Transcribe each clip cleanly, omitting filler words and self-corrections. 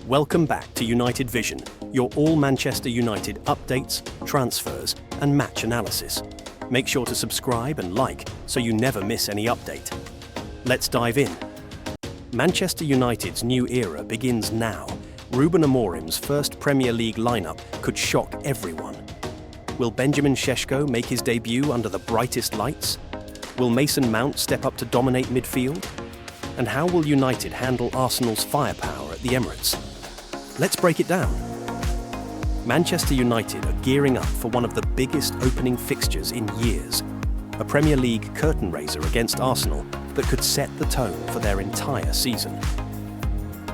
Welcome back to United Vision, your all-Manchester United updates, transfers and match analysis. Make sure to subscribe and like so you never miss any update. Let's dive in. Manchester United's new era begins now. Rúben Amorim's first Premier League lineup could shock everyone. Will Benjamin Šeško make his debut under the brightest lights? Will Mason Mount step up to dominate midfield? And how will United handle Arsenal's firepower at the Emirates? Let's break it down. Manchester United are gearing up for one of the biggest opening fixtures in years. A Premier League curtain raiser against Arsenal that could set the tone for their entire season.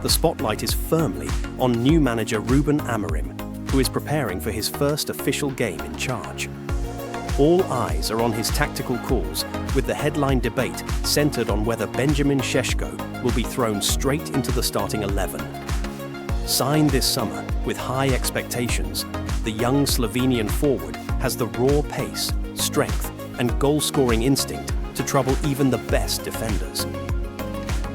The spotlight is firmly on new manager Rúben Amorim, who is preparing for his first official game in charge. All eyes are on his tactical calls, with the headline debate centred on whether Benjamin Šeško will be thrown straight into the starting 11. Signed this summer with high expectations, the young Slovenian forward has the raw pace, strength and goal-scoring instinct to trouble even the best defenders.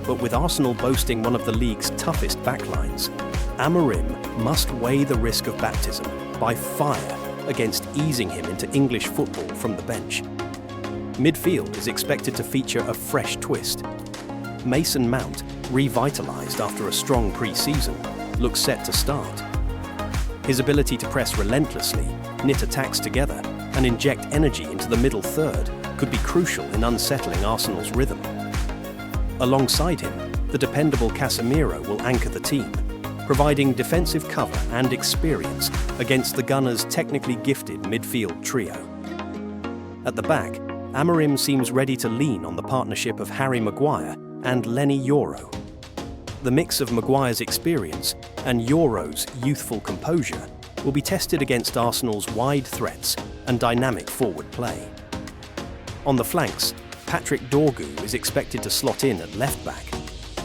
But with Arsenal boasting one of the league's toughest backlines, Amorim must weigh the risk of baptism by fire against easing him into English football from the bench. Midfield is expected to feature a fresh twist. Mason Mount, revitalised after a strong pre-season, looks set to start. His ability to press relentlessly, knit attacks together, and inject energy into the middle third could be crucial in unsettling Arsenal's rhythm. Alongside him, the dependable Casemiro will anchor the team, providing defensive cover and experience against the Gunners' technically gifted midfield trio. At the back, Amorim seems ready to lean on the partnership of Harry Maguire and Lenny Yoro. The mix of Maguire's experience and Yoro's youthful composure will be tested against Arsenal's wide threats and dynamic forward play. On the flanks, Patrick Dorgu is expected to slot in at left-back,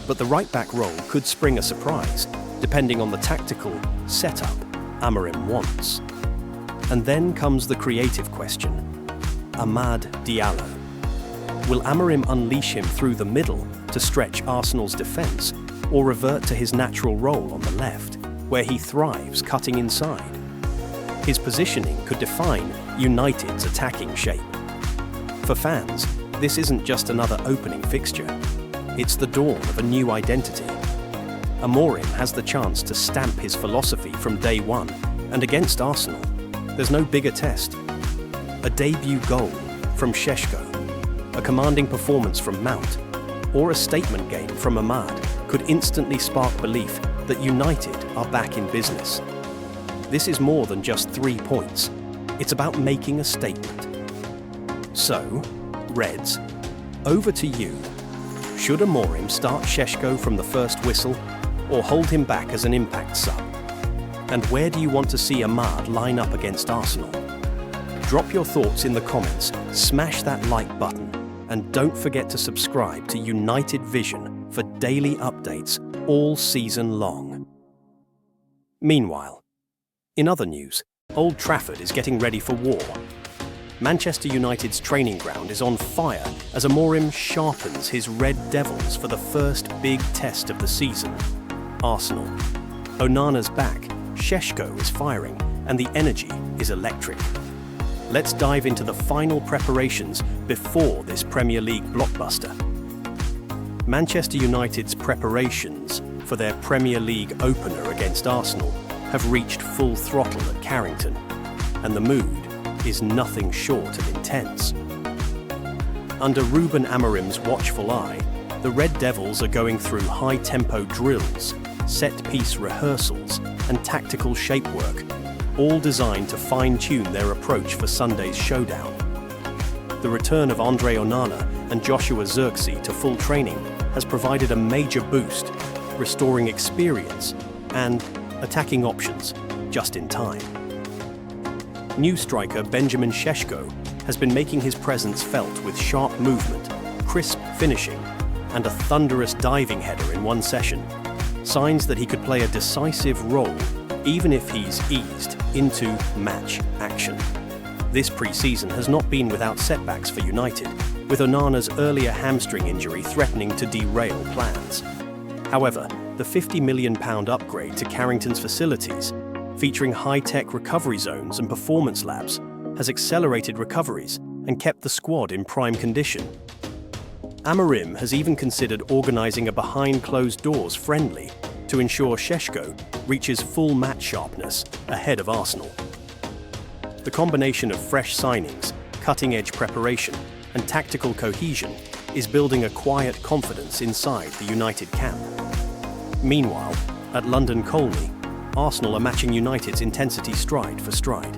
but the right-back role could spring a surprise, depending on the tactical setup Amorim wants. And then comes the creative question: Amad Diallo. Will Amorim unleash him through the middle to stretch Arsenal's defence, or revert to his natural role on the left, where he thrives cutting inside? His positioning could define United's attacking shape. For fans, this isn't just another opening fixture. It's the dawn of a new identity. Amorim has the chance to stamp his philosophy from day one, and against Arsenal, there's no bigger test. A debut goal from Šeško, a commanding performance from Mount, or a statement game from Amad could instantly spark belief that United are back in business. This is more than just 3 points. It's about making a statement. So, Reds, over to you. Should Amorim start Šeško from the first whistle, or hold him back as an impact sub? And where do you want to see Amad line up against Arsenal? Drop your thoughts in the comments, smash that like button, and don't forget to subscribe to United Vision for daily updates all season long. Meanwhile, in other news, Old Trafford is getting ready for war. Manchester United's training ground is on fire as Amorim sharpens his Red Devils for the first big test of the season, Arsenal. Onana's back, Šeško is firing, and the energy is electric. Let's dive into the final preparations before this Premier League blockbuster. Manchester United's preparations for their Premier League opener against Arsenal have reached full throttle at Carrington, and the mood is nothing short of intense. Under Rúben Amorim's watchful eye, the Red Devils are going through high-tempo drills, set-piece rehearsals and tactical shape work, all designed to fine-tune their approach for Sunday's showdown. The return of Andre Onana and Joshua Zirkzee to full training has provided a major boost, restoring experience and attacking options just in time. New striker Benjamin Šeško has been making his presence felt with sharp movement, crisp finishing and a thunderous diving header in one session, signs that he could play a decisive role even if he's eased into match action. This pre-season has not been without setbacks for United, with Onana's earlier hamstring injury threatening to derail plans. However, the £50 million upgrade to Carrington's facilities, featuring high-tech recovery zones and performance labs, has accelerated recoveries and kept the squad in prime condition. Amorim has even considered organising a behind-closed-doors friendly to ensure Šeško reaches full match sharpness ahead of Arsenal. The combination of fresh signings, cutting-edge preparation and tactical cohesion is building a quiet confidence inside the United camp. Meanwhile, at London Colney, Arsenal are matching United's intensity stride for stride.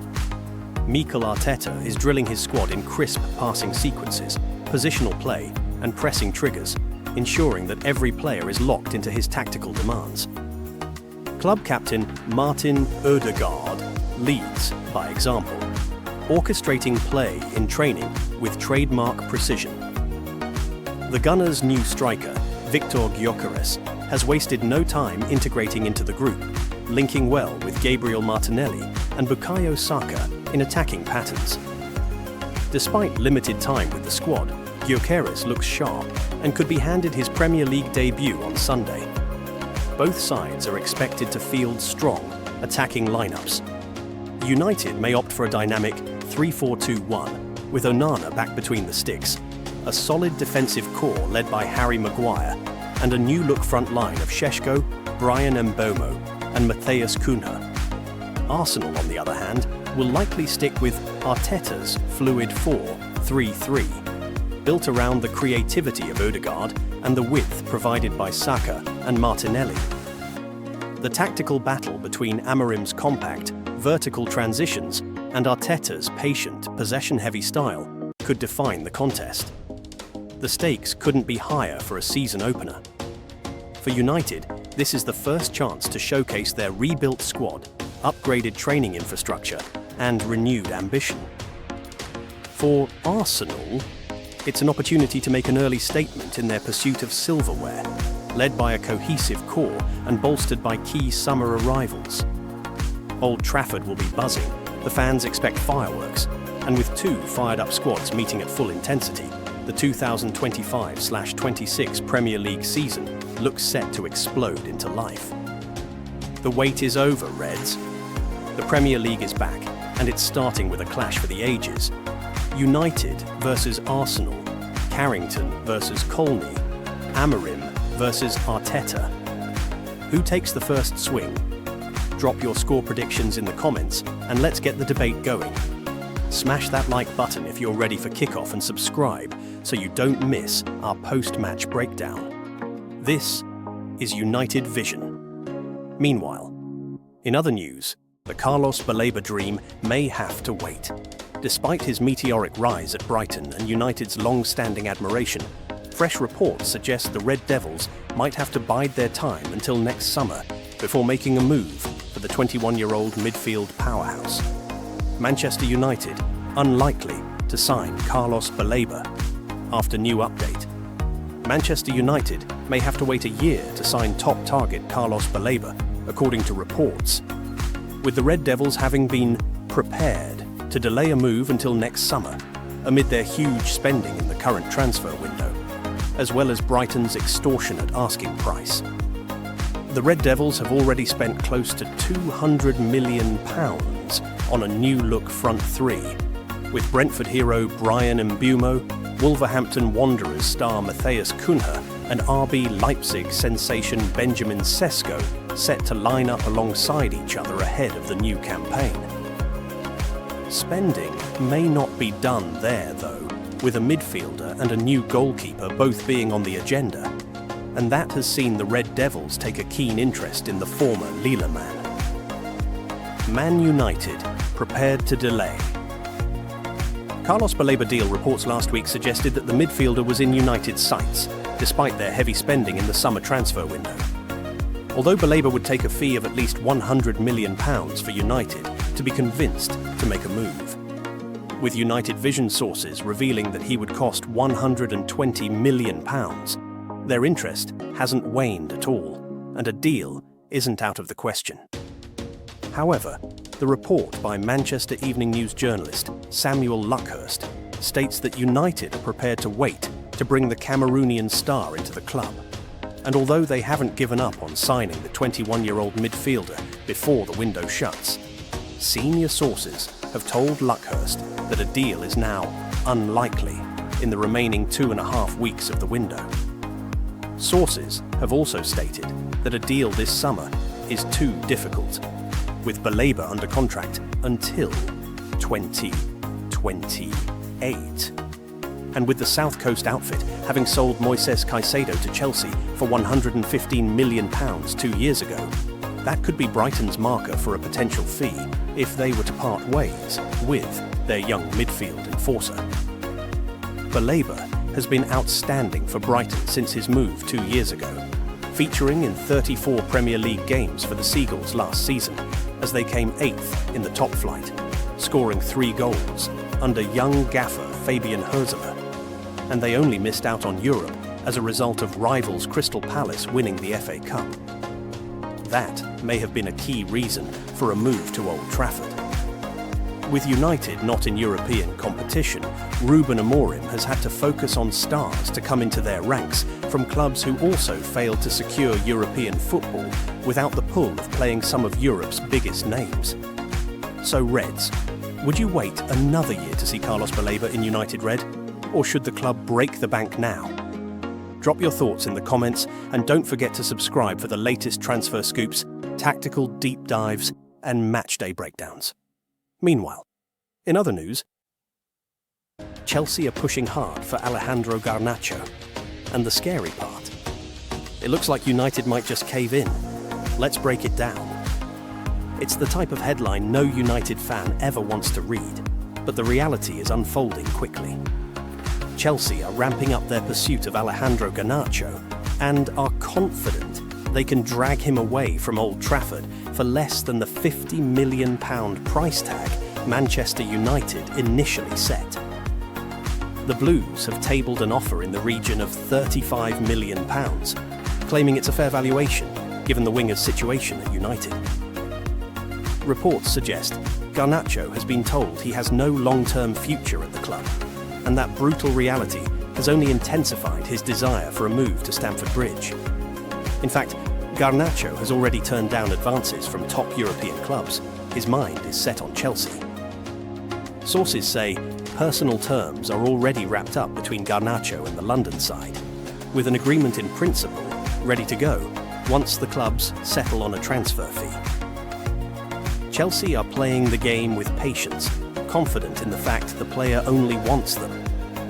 Mikel Arteta is drilling his squad in crisp passing sequences, positional play and pressing triggers, ensuring that every player is locked into his tactical demands. Club captain Martin Ødegaard leads by example, orchestrating play in training with trademark precision. The Gunners' new striker, Viktor Gyökeres, has wasted no time integrating into the group, linking well with Gabriel Martinelli and Bukayo Saka in attacking patterns. Despite limited time with the squad, Gyökeres looks sharp and could be handed his Premier League debut on Sunday. Both sides are expected to field strong, attacking lineups. United may opt for a dynamic 3-4-2-1, with Onana back between the sticks, a solid defensive core led by Harry Maguire, and a new-look front line of Šeško, Bryan Mbeumo, and Matheus Cunha. Arsenal, on the other hand, will likely stick with Arteta's fluid 4-3-3, built around the creativity of Ødegaard and the width provided by Saka and Martinelli. The tactical battle between Amorim's compact, vertical transitions and Arteta's patient, possession-heavy style could define the contest. The stakes couldn't be higher for a season opener. For United, this is the first chance to showcase their rebuilt squad, upgraded training infrastructure, and renewed ambition. For Arsenal, it's an opportunity to make an early statement in their pursuit of silverware, led by a cohesive core and bolstered by key summer arrivals. Old Trafford will be buzzing, the fans expect fireworks, and with two fired-up squads meeting at full intensity, the 2025/26 Premier League season looks set to explode into life. The wait is over, Reds. The Premier League is back, and it's starting with a clash for the ages. United versus Arsenal, Carrington versus Colney, Amorim versus Arteta. Who takes the first swing? Drop your score predictions in the comments, and let's get the debate going. Smash that like button if you're ready for kickoff and subscribe so you don't miss our post-match breakdown. This is United Vision. Meanwhile, in other news, the Carlos Baleba dream may have to wait. Despite his meteoric rise at Brighton and United's long-standing admiration, fresh reports suggest the Red Devils might have to bide their time until next summer before making a move for the 21-year-old midfield powerhouse. Manchester United unlikely to sign Carlos Baleba. After new update, Manchester United may have to wait a year to sign top target Carlos Baleba, according to reports, with the Red Devils having been prepared to delay a move until next summer amid their huge spending in the current transfer window, as well as Brighton's extortionate asking price. The Red Devils have already spent close to £200 million on a new-look front three, with Brentford hero Bryan Mbeumo, Wolverhampton Wanderers star Matheus Cunha, and RB Leipzig sensation Benjamin Šeško set to line up alongside each other ahead of the new campaign. Spending may not be done there, though, with a midfielder and a new goalkeeper both being on the agenda, and that has seen the Red Devils take a keen interest in the former Lille man. Man United prepared to delay. Carlos Baleba deal reports last week suggested that the midfielder was in United's sights, despite their heavy spending in the summer transfer window. Although Baleba would take a fee of at least £100 million for United to be convinced to make a move, with United Vision sources revealing that he would cost £120 million, their interest hasn't waned at all, and a deal isn't out of the question. However, the report by Manchester Evening News journalist Samuel Luckhurst states that United are prepared to wait to bring the Cameroonian star into the club. And although they haven't given up on signing the 21-year-old midfielder before the window shuts, senior sources have told Luckhurst that a deal is now unlikely in the remaining 2.5 weeks of the window. Sources have also stated that a deal this summer is too difficult, with Baleba under contract until 2028. And with the South Coast outfit having sold Moises Caicedo to Chelsea for £115 million 2 years ago, that could be Brighton's marker for a potential fee if they were to part ways with their young midfield enforcer. Baleba has been outstanding for Brighton since his move 2 years ago, featuring in 34 Premier League games for the Seagulls last season as they came 8th in the top flight, scoring 3 goals under young gaffer Fabian Hürzeler, and they only missed out on Europe as a result of rivals Crystal Palace winning the FA Cup. That may have been a key reason for a move to Old Trafford. With United not in European competition, Rúben Amorim has had to focus on stars to come into their ranks from clubs who also failed to secure European football without the pull of playing some of Europe's biggest names. So Reds, would you wait another year to see Carlos Baleba in United Red? Or should the club break the bank now? Drop your thoughts in the comments and don't forget to subscribe for the latest transfer scoops, tactical deep dives and matchday breakdowns. Meanwhile, in other news, Chelsea are pushing hard for Alejandro Garnacho. And the scary part, it looks like United might just cave in. Let's break it down. It's the type of headline no United fan ever wants to read, but the reality is unfolding quickly. Chelsea are ramping up their pursuit of Alejandro Garnacho and are confident they can drag him away from Old Trafford for less than the £50 million price tag Manchester United initially set. The Blues have tabled an offer in the region of £35 million, claiming it's a fair valuation given the winger's situation at United. Reports suggest Garnacho has been told he has no long-term future at the club, and that brutal reality has only intensified his desire for a move to Stamford Bridge. In fact, Garnacho has already turned down advances from top European clubs. His mind is set on Chelsea. Sources say personal terms are already wrapped up between Garnacho and the London side, with an agreement in principle ready to go once the clubs settle on a transfer fee. Chelsea are playing the game with patience, confident in the fact the player only wants them,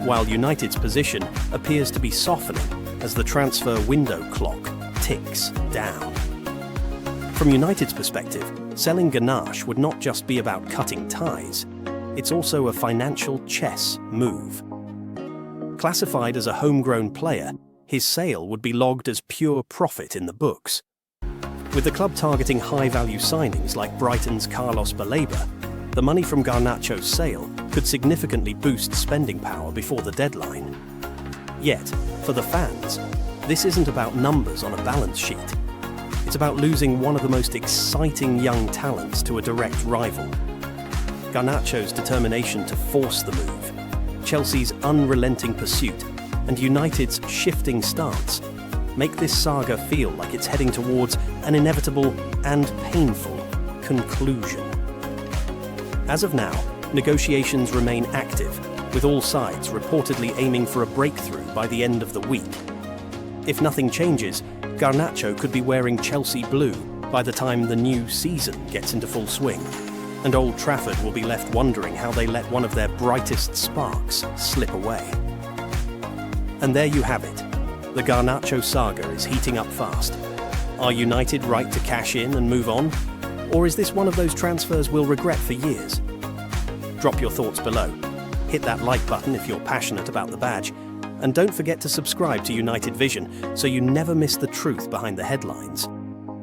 while United's position appears to be softening as the transfer window clock ticks down. From United's perspective, selling Garnacho would not just be about cutting ties, it's also a financial chess move. Classified as a homegrown player, his sale would be logged as pure profit in the books. With the club targeting high-value signings like Brighton's Carlos Baleba, the money from Garnacho's sale could significantly boost spending power before the deadline. Yet, for the fans, this isn't about numbers on a balance sheet. It's about losing one of the most exciting young talents to a direct rival. Garnacho's determination to force the move, Chelsea's unrelenting pursuit, and United's shifting stance make this saga feel like it's heading towards an inevitable and painful conclusion. As of now, negotiations remain active, with all sides reportedly aiming for a breakthrough by the end of the week. If nothing changes, Garnacho could be wearing Chelsea blue by the time the new season gets into full swing, and Old Trafford will be left wondering how they let one of their brightest sparks slip away. And there you have it. The Garnacho saga is heating up fast. Are United right to cash in and move on? Or is this one of those transfers we'll regret for years? Drop your thoughts below. Hit that like button if you're passionate about the badge. And don't forget to subscribe to United Vision so you never miss the truth behind the headlines.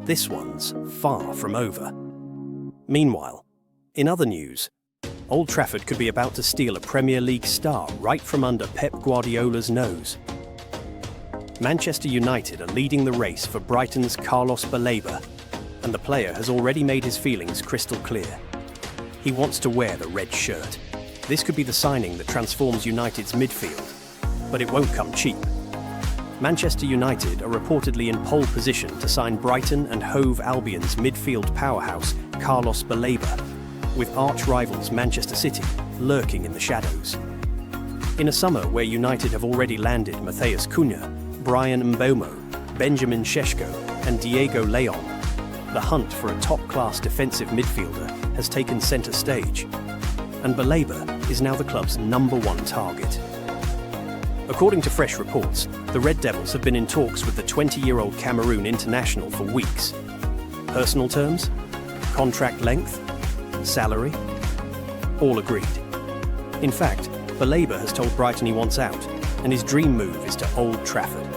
This one's far from over. Meanwhile, in other news, Old Trafford could be about to steal a Premier League star right from under Pep Guardiola's nose. Manchester United are leading the race for Brighton's Carlos Baleba, and the player has already made his feelings crystal clear. He wants to wear the red shirt. This could be the signing that transforms United's midfield, but it won't come cheap. Manchester United are reportedly in pole position to sign Brighton and Hove Albion's midfield powerhouse Carlos Baleba, with arch-rivals Manchester City lurking in the shadows. In a summer where United have already landed Matheus Cunha, Bryan Mbeumo, Benjamin Šeško and Diego Leon, the hunt for a top-class defensive midfielder has taken centre stage, and Baleba is now the club's #1 target. According to fresh reports, the Red Devils have been in talks with the 20-year-old Cameroon international for weeks. Personal terms? Contract length? Salary? All agreed. In fact, Baleba has told Brighton he wants out, and his dream move is to Old Trafford.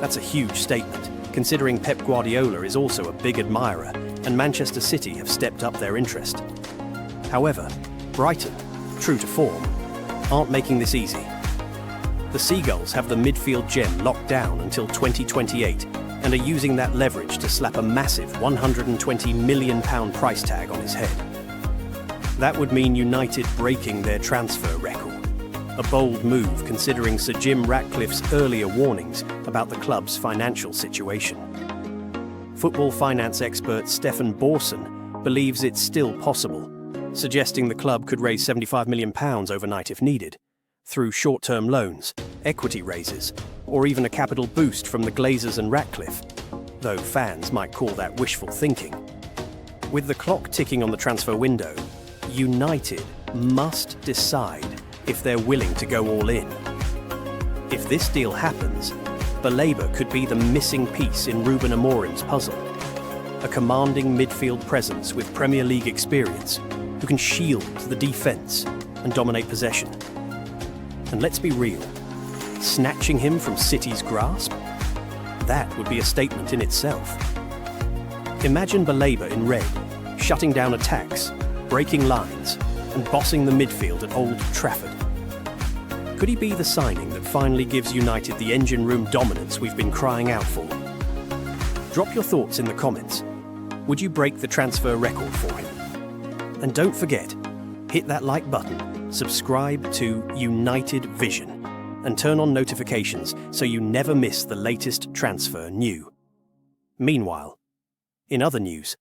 That's a huge statement, considering Pep Guardiola is also a big admirer, and Manchester City have stepped up their interest. However, Brighton, true to form, aren't making this easy. The Seagulls have the midfield gem locked down until 2028 and are using that leverage to slap a massive £120 million price tag on his head. That would mean United breaking their transfer record, a bold move considering Sir Jim Ratcliffe's earlier warnings about the club's financial situation. Football finance expert Stefan Borson believes it's still possible, suggesting the club could raise £75 million overnight if needed, through short-term loans, equity raises, or even a capital boost from the Glazers and Ratcliffe, though fans might call that wishful thinking. With the clock ticking on the transfer window, United must decide if they're willing to go all in. If this deal happens, Baleba could be the missing piece in Rúben Amorim's puzzle. A commanding midfield presence with Premier League experience, who can shield the defence and dominate possession. And let's be real, snatching him from City's grasp? That would be a statement in itself. Imagine Baleba in red, shutting down attacks, breaking lines, and bossing the midfield at Old Trafford. Could he be the signing that finally gives United the engine room dominance we've been crying out for? Drop your thoughts in the comments. Would you break the transfer record for him? And don't forget, hit that like button, subscribe to United Vision, and turn on notifications so you never miss the latest transfer news. Meanwhile, in other news,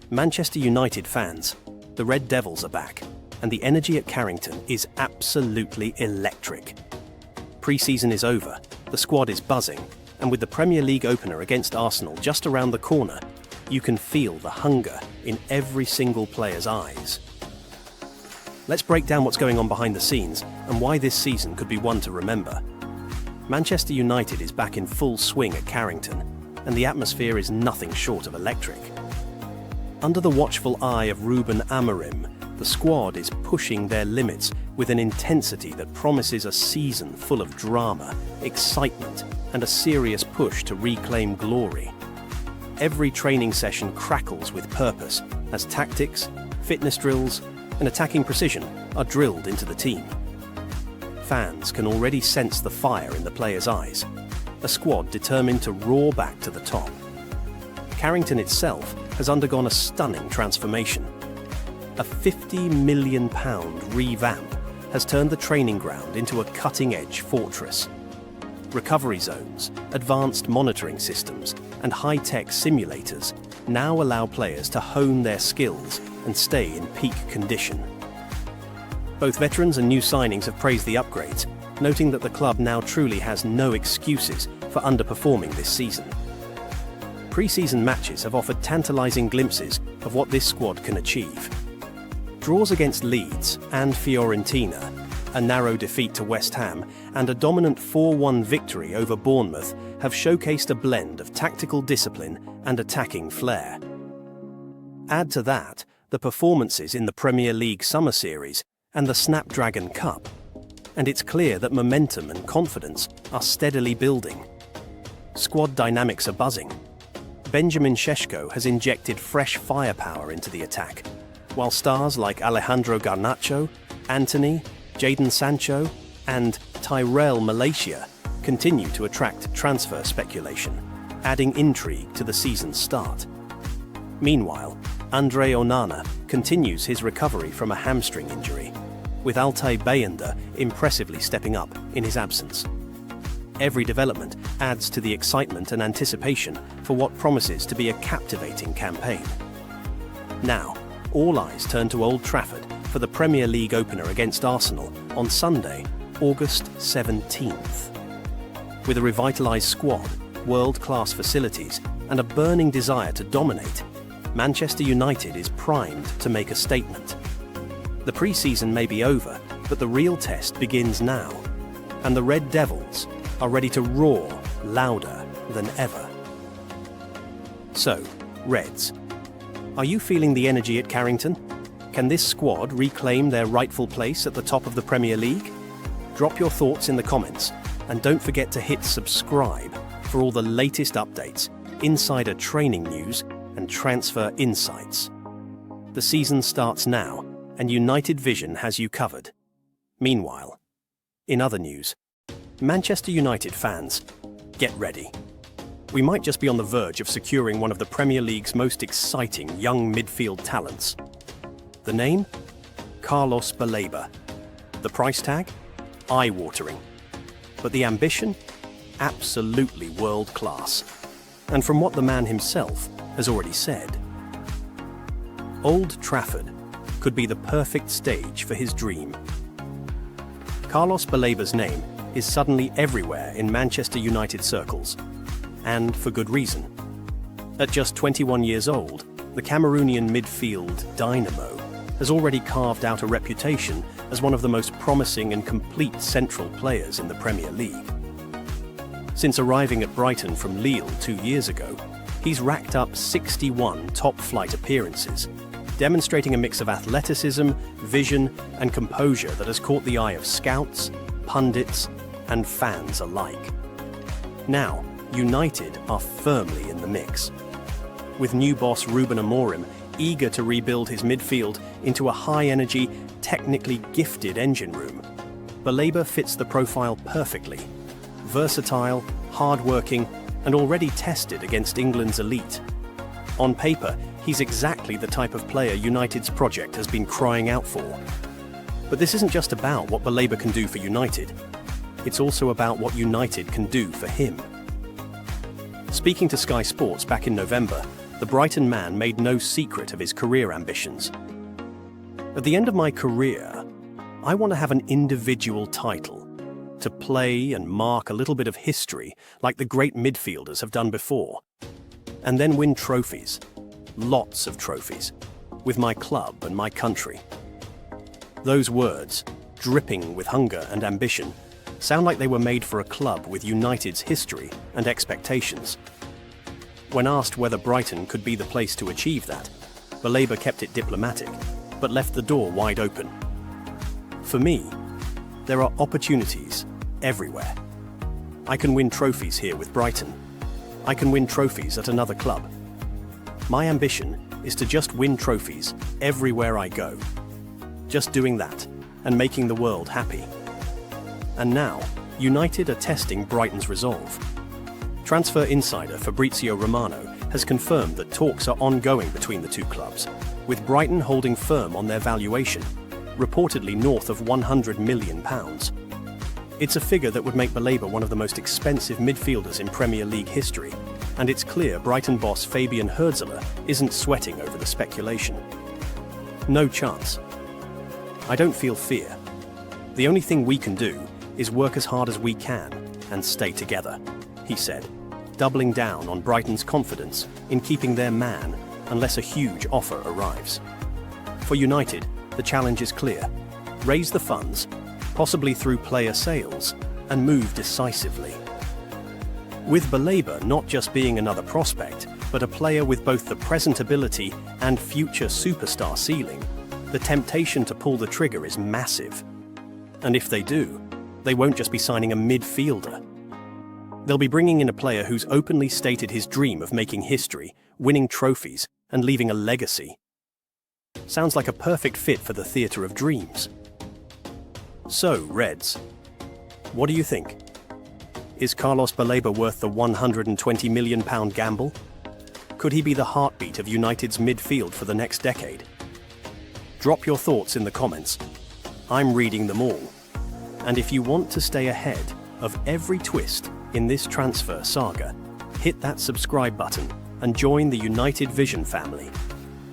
Manchester United fans, the Red Devils are back, and the energy at Carrington is absolutely electric. Pre-season is over, the squad is buzzing, and with the Premier League opener against Arsenal just around the corner, you can feel the hunger in every single player's eyes. Let's break down what's going on behind the scenes and why this season could be one to remember. Manchester United is back in full swing at Carrington, and the atmosphere is nothing short of electric. Under the watchful eye of Rúben Amorim, the squad is pushing their limits with an intensity that promises a season full of drama, excitement, and a serious push to reclaim glory. Every training session crackles with purpose as tactics, fitness drills, and attacking precision are drilled into the team. Fans can already sense the fire in the players' eyes, a squad determined to roar back to the top. Carrington itself has undergone a stunning transformation. A £50 million revamp has turned the training ground into a cutting-edge fortress. Recovery zones, advanced monitoring systems, and high-tech simulators now allow players to hone their skills and stay in peak condition. Both veterans and new signings have praised the upgrades, noting that the club now truly has no excuses for underperforming this season. Pre-season matches have offered tantalising glimpses of what this squad can achieve. Draws against Leeds and Fiorentina, a narrow defeat to West Ham, and a dominant 4-1 victory over Bournemouth have showcased a blend of tactical discipline and attacking flair. Add to that the performances in the Premier League Summer Series and the Snapdragon Cup, and it's clear that momentum and confidence are steadily building. Squad dynamics are buzzing. Benjamin Šeško has injected fresh firepower into the attack, while stars like Alejandro Garnacho, Antony, Jadon Sancho, and Tyrell Malaysia continue to attract transfer speculation, adding intrigue to the season's start. Meanwhile, Andre Onana continues his recovery from a hamstring injury, with Altay Bayındır impressively stepping up in his absence. Every development adds to the excitement and anticipation for what promises to be a captivating campaign. Now, all eyes turn to Old Trafford for the Premier League opener against Arsenal on Sunday, August 17th. With a revitalised squad, world-class facilities, and a burning desire to dominate, Manchester United is primed to make a statement. The pre-season may be over, but the real test begins now, and the Red Devils are ready to roar louder than ever. So, Reds, are you feeling the energy at Carrington? Can this squad reclaim their rightful place at the top of the Premier League? Drop your thoughts in the comments, and don't forget to hit subscribe for all the latest updates, insider training news, and transfer insights. The season starts now, and United Vision has you covered. Meanwhile, in other news, Manchester United fans, get ready. We might just be on the verge of securing one of the Premier League's most exciting young midfield talents. The name? Carlos Baleba. The price tag? Eye-watering. But the ambition? Absolutely world-class. And from what the man himself has already said, Old Trafford could be the perfect stage for his dream. Carlos Baleba's name is suddenly everywhere in Manchester United circles, and for good reason. At just 21 years old, the Cameroonian midfield dynamo has already carved out a reputation as one of the most promising and complete central players in the Premier League. Since arriving at Brighton from Lille 2 years ago, he's racked up 61 top-flight appearances, demonstrating a mix of athleticism, vision, and composure that has caught the eye of scouts, pundits, and fans alike. Now, United are firmly in the mix. With new boss Rúben Amorim eager to rebuild his midfield into a high-energy, technically gifted engine room, Baleba fits the profile perfectly. Versatile, hard-working, and already tested against England's elite. On paper, he's exactly the type of player United's project has been crying out for. But this isn't just about what Baleba can do for United. It's also about what United can do for him. Speaking to Sky Sports back in November, the Brighton man made no secret of his career ambitions. At the end of my career, I want to have an individual title, to play and mark a little bit of history like the great midfielders have done before, and then win trophies, lots of trophies, with my club and my country. Those words, dripping with hunger and ambition, sound like they were made for a club with United's history and expectations. When asked whether Brighton could be the place to achieve that, Baleba kept it diplomatic, but left the door wide open. For me, there are opportunities everywhere. I can win trophies here with Brighton. I can win trophies at another club. My ambition is to just win trophies everywhere I go. Just doing that and making the world happy. And now, United are testing Brighton's resolve. Transfer insider Fabrizio Romano has confirmed that talks are ongoing between the two clubs, with Brighton holding firm on their valuation, reportedly north of £100 million. It's a figure that would make Baleba one of the most expensive midfielders in Premier League history, and it's clear Brighton boss Fabian Hürzeler isn't sweating over the speculation. No chance. I don't feel fear. The only thing we can do is work as hard as we can and stay together, he said, doubling down on Brighton's confidence in keeping their man unless a huge offer arrives. For United, the challenge is clear. Raise the funds, possibly through player sales, and move decisively. With Baleba not just being another prospect, but a player with both the present ability and future superstar ceiling, the temptation to pull the trigger is massive. And if they do, they won't just be signing a midfielder. They'll be bringing in a player who's openly stated his dream of making history, winning trophies, and leaving a legacy. Sounds like a perfect fit for the theatre of dreams. So, Reds, what do you think? Is Carlos Baleba worth the £120 million gamble? Could he be the heartbeat of United's midfield for the next decade? Drop your thoughts in the comments. I'm reading them all. And if you want to stay ahead of every twist in this transfer saga, hit that subscribe button and join the United Vision family.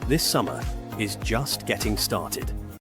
This summer is just getting started.